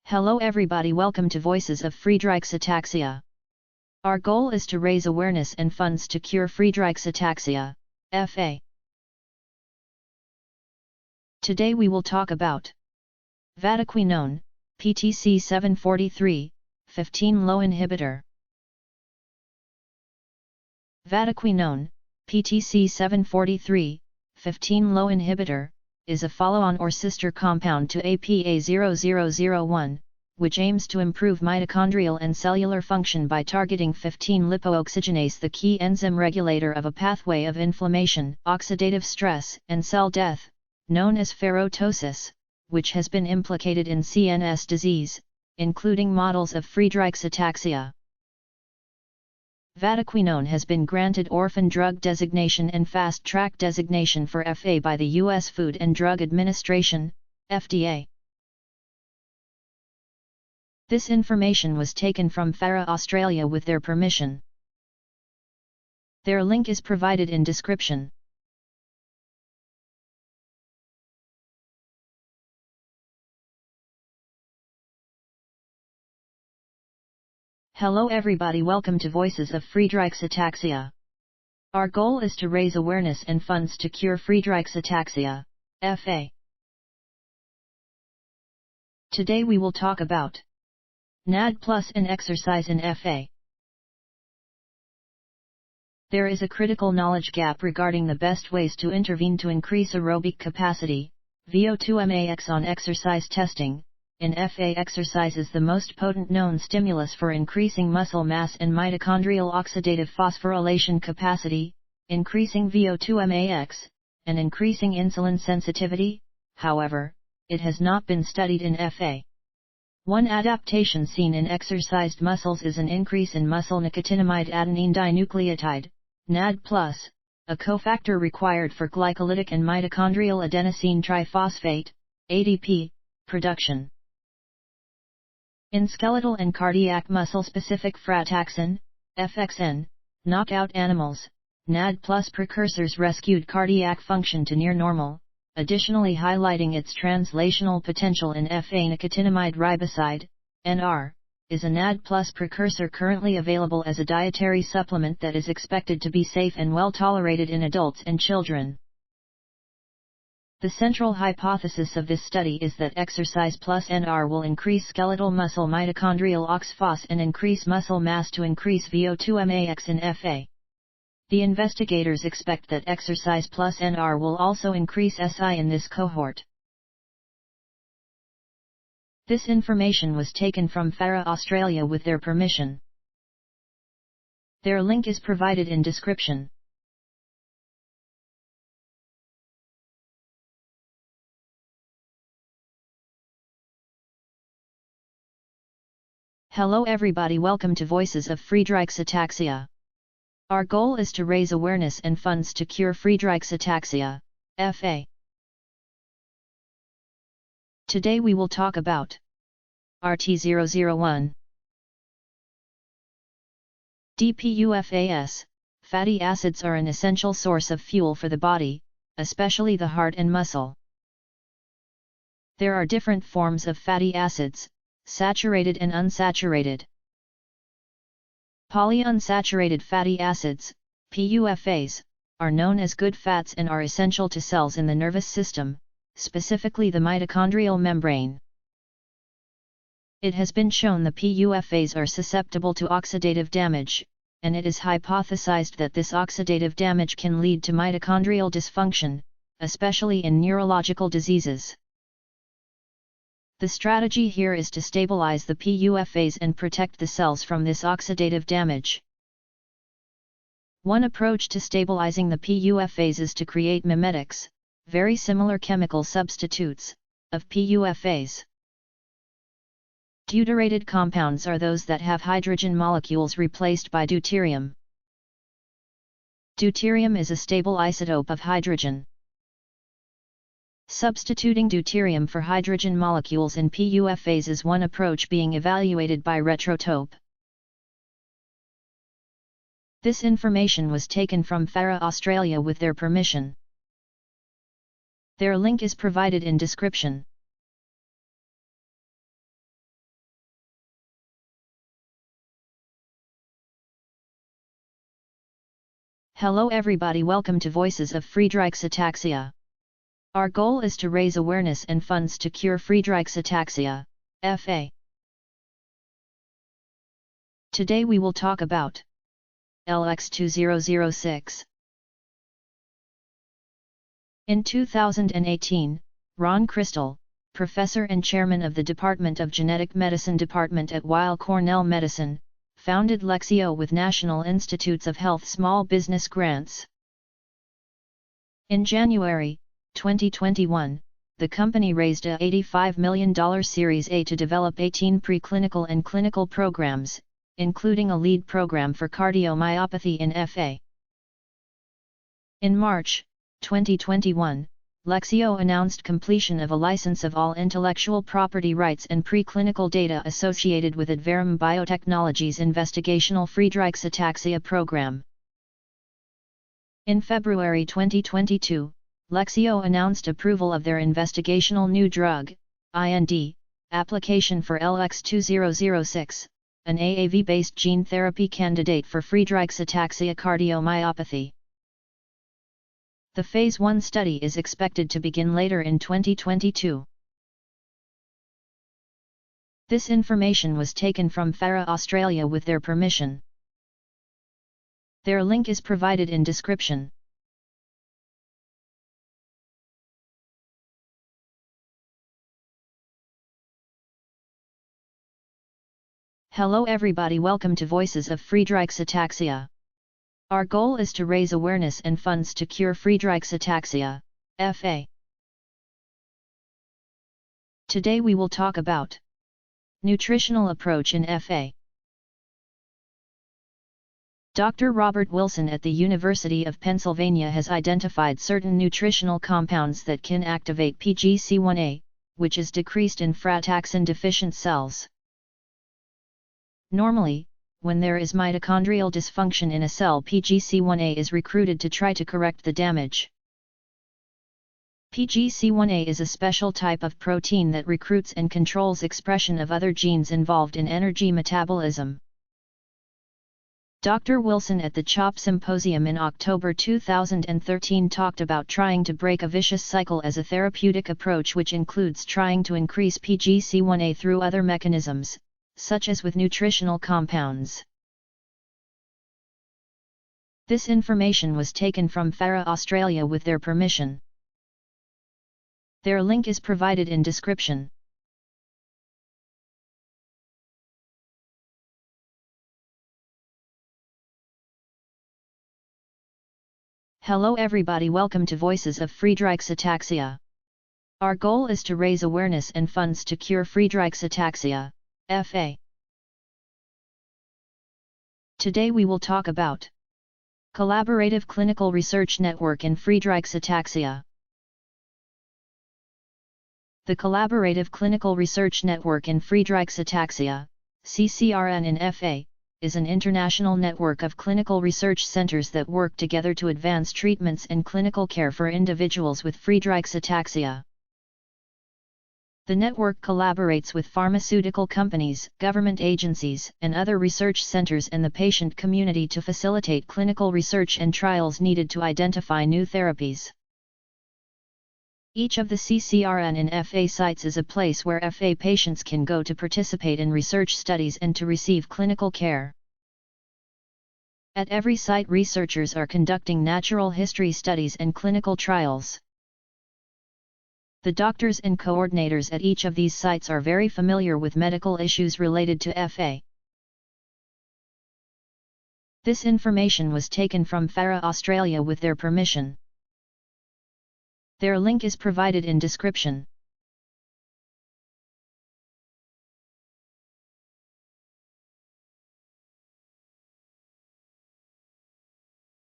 Hello everybody, welcome to Voices of Friedreich's Ataxia. Our goal is to raise awareness and funds to cure Friedreich's Ataxia, FA. Today we will talk about vatiquinone, PTC 743, 15-LO inhibitor. Vatiquinone, PTC 743, 15-LO inhibitor, is a follow-on or sister compound to APA0001, which aims to improve mitochondrial and cellular function by targeting 15-lipooxygenase, the key enzyme regulator of a pathway of inflammation, oxidative stress, and cell death, known as ferroptosis, which has been implicated in CNS disease, including models of Friedreich's ataxia. Vatiquinone has been granted orphan drug designation and fast track designation for FA by the U.S. Food and Drug Administration, FDA. This information was taken from FARA Australia with their permission. Their link is provided in description. Hello everybody, welcome to Voices of Friedreich's Ataxia. Our goal is to raise awareness and funds to cure Friedreich's Ataxia, FA. Today we will talk about NAD+ and exercise in FA. There is a critical knowledge gap regarding the best ways to intervene to increase aerobic capacity, VO2 max on exercise testing. In FA, exercise is the most potent known stimulus for increasing muscle mass and mitochondrial oxidative phosphorylation capacity, increasing VO2 max, and increasing insulin sensitivity. However, it has not been studied in FA. One adaptation seen in exercised muscles is an increase in muscle nicotinamide adenine dinucleotide, NAD+, a cofactor required for glycolytic and mitochondrial adenosine triphosphate, ADP, production. In skeletal and cardiac muscle-specific frataxin, FXN, knockout animals, NAD+ precursors rescued cardiac function to near normal, additionally highlighting its translational potential in FA. Nicotinamide riboside, NR, is a NAD+ precursor currently available as a dietary supplement that is expected to be safe and well tolerated in adults and children. The central hypothesis of this study is that exercise plus NR will increase skeletal muscle mitochondrial OXPHOS and increase muscle mass to increase VO2 max in FA. The investigators expect that exercise plus NR will also increase SI in this cohort. This information was taken from FARA Australia with their permission. Their link is provided in description. Hello everybody, welcome to Voices of Friedreich's Ataxia. Our goal is to raise awareness and funds to cure Friedreich's Ataxia, FA. Today we will talk about RT001. DPUFAS, fatty acids are an essential source of fuel for the body, especially the heart and muscle. There are different forms of fatty acids, saturated and unsaturated. Polyunsaturated fatty acids, PUFAs, are known as good fats and are essential to cells in the nervous system, specifically the mitochondrial membrane. It has been shown the PUFAs are susceptible to oxidative damage, and it is hypothesized that this oxidative damage can lead to mitochondrial dysfunction, especially in neurological diseases. The strategy here is to stabilize the PUFAs and protect the cells from this oxidative damage. One approach to stabilizing the PUFAs is to create mimetics, very similar chemical substitutes, of PUFAs. Deuterated compounds are those that have hydrogen molecules replaced by deuterium. Deuterium is a stable isotope of hydrogen. Substituting deuterium for hydrogen molecules in PUFAs is one approach being evaluated by Retrotope. This information was taken from FARA Australia with their permission. Their link is provided in description. Hello everybody, welcome to Voices of Friedreich's Ataxia. Our goal is to raise awareness and funds to cure Friedreich's Ataxia, FA. Today we will talk about LX2006. In 2018, Ron Crystal, professor and chairman of the Department of Genetic Medicine Department at Weill Cornell Medicine, founded Lexeo with National Institutes of Health small business grants. In January 2021, the company raised a $85 million Series A to develop 18 preclinical and clinical programs, including a lead program for cardiomyopathy in FA. In March 2021, Lexeo announced completion of a license of all intellectual property rights and preclinical data associated with Adverum Biotechnologies' investigational Friedreich's Ataxia program. In February 2022, Lexeo announced approval of their investigational new drug, IND, application for LX2006, an AAV-based gene therapy candidate for Friedreich's Ataxia cardiomyopathy. The Phase 1 study is expected to begin later in 2022. This information was taken from FARA Australia with their permission. Their link is provided in description. Hello everybody, welcome to Voices of Friedreich's Ataxia. Our goal is to raise awareness and funds to cure Friedreich's Ataxia, FA. Today we will talk about nutritional approach in FA. Dr. Robert Wilson at the University of Pennsylvania has identified certain nutritional compounds that can activate PGC1A, which is decreased in frataxin-deficient cells. Normally, when there is mitochondrial dysfunction in a cell, PGC1A is recruited to try to correct the damage. PGC1A is a special type of protein that recruits and controls expression of other genes involved in energy metabolism. Dr. Wilson at the CHOP Symposium in October 2013 talked about trying to break a vicious cycle as a therapeutic approach, which includes trying to increase PGC1A through other mechanisms, such as with nutritional compounds. This information was taken from FARA Australia with their permission. Their link is provided in description. Hello everybody, welcome to Voices of Friedreich's Ataxia. Our goal is to raise awareness and funds to cure Friedreich's Ataxia, FA. Today we will talk about Collaborative Clinical Research Network in Friedreich's Ataxia. The Collaborative Clinical Research Network in Friedreich's Ataxia, CCRN in FA, is an international network of clinical research centers that work together to advance treatments and clinical care for individuals with Friedreich's Ataxia. The network collaborates with pharmaceutical companies, government agencies, and other research centers and the patient community to facilitate clinical research and trials needed to identify new therapies. Each of the CCRN and FA sites is a place where FA patients can go to participate in research studies and to receive clinical care. At every site, researchers are conducting natural history studies and clinical trials. The doctors and coordinators at each of these sites are very familiar with medical issues related to FA. This information was taken from FARA Australia with their permission. Their link is provided in description.